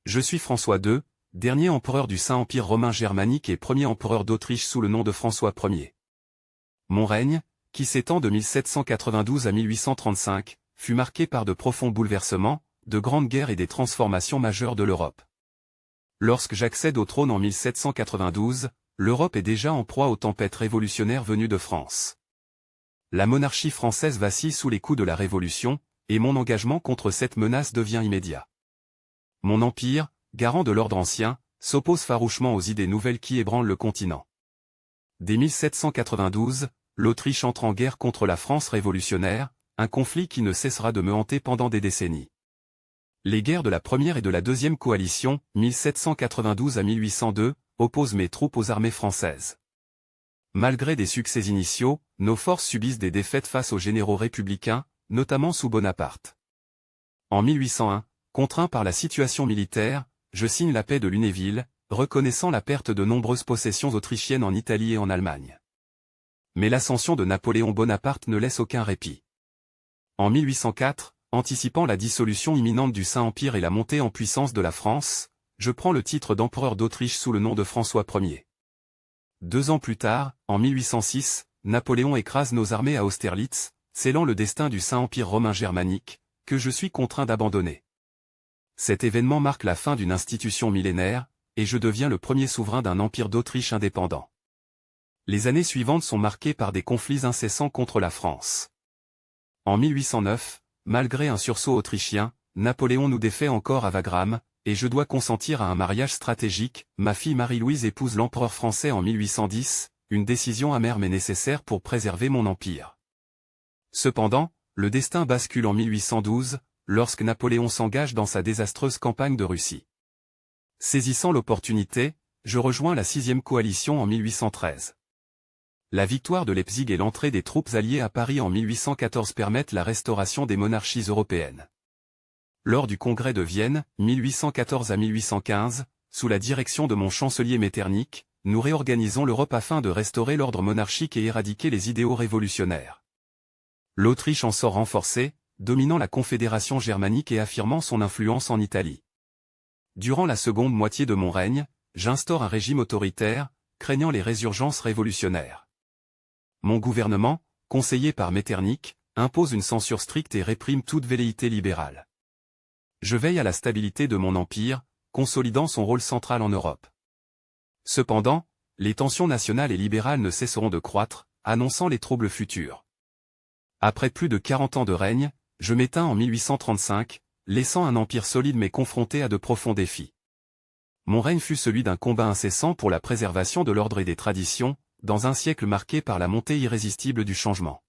Je suis François II, dernier empereur du Saint-Empire romain germanique et premier empereur d'Autriche sous le nom de François Ier. Mon règne, qui s'étend de 1792 à 1835, fut marqué par de profonds bouleversements, de grandes guerres et des transformations majeures de l'Europe. Lorsque j'accède au trône en 1792, l'Europe est déjà en proie aux tempêtes révolutionnaires venues de France. La monarchie française vacille sous les coups de la Révolution, et mon engagement contre cette menace devient immédiat. Mon empire, garant de l'ordre ancien, s'oppose farouchement aux idées nouvelles qui ébranlent le continent. Dès 1792, l'Autriche entre en guerre contre la France révolutionnaire, un conflit qui ne cessera de me hanter pendant des décennies. Les guerres de la première et de la deuxième coalition, 1792 à 1802, opposent mes troupes aux armées françaises. Malgré des succès initiaux, nos forces subissent des défaites face aux généraux républicains, notamment sous Bonaparte. En 1801, contraint par la situation militaire, je signe la paix de Lunéville, reconnaissant la perte de nombreuses possessions autrichiennes en Italie et en Allemagne. Mais l'ascension de Napoléon Bonaparte ne laisse aucun répit. En 1804, anticipant la dissolution imminente du Saint-Empire et la montée en puissance de la France, je prends le titre d'empereur d'Autriche sous le nom de François Ier. 2 ans plus tard, en 1806, Napoléon écrase nos armées à Austerlitz, scellant le destin du Saint-Empire romain germanique, que je suis contraint d'abandonner. Cet événement marque la fin d'une institution millénaire, et je deviens le premier souverain d'un empire d'Autriche indépendant. Les années suivantes sont marquées par des conflits incessants contre la France. En 1809, malgré un sursaut autrichien, Napoléon nous défait encore à Wagram, et je dois consentir à un mariage stratégique. Ma fille Marie-Louise épouse l'empereur français en 1810, une décision amère mais nécessaire pour préserver mon empire. Cependant, le destin bascule en 1812, lorsque Napoléon s'engage dans sa désastreuse campagne de Russie. Saisissant l'opportunité, je rejoins la 6e coalition en 1813. La victoire de Leipzig et l'entrée des troupes alliées à Paris en 1814 permettent la restauration des monarchies européennes. Lors du congrès de Vienne, 1814 à 1815, sous la direction de mon chancelier Metternich, nous réorganisons l'Europe afin de restaurer l'ordre monarchique et éradiquer les idéaux révolutionnaires. L'Autriche en sort renforcée, dominant la Confédération germanique et affirmant son influence en Italie. Durant la seconde moitié de mon règne, j'instaure un régime autoritaire, craignant les résurgences révolutionnaires. Mon gouvernement, conseillé par Metternich, impose une censure stricte et réprime toute velléité libérale. Je veille à la stabilité de mon empire, consolidant son rôle central en Europe. Cependant, les tensions nationales et libérales ne cesseront de croître, annonçant les troubles futurs. Après plus de 40 ans de règne, je m'éteins en 1835, laissant un empire solide mais confronté à de profonds défis. Mon règne fut celui d'un combat incessant pour la préservation de l'ordre et des traditions, dans un siècle marqué par la montée irrésistible du changement.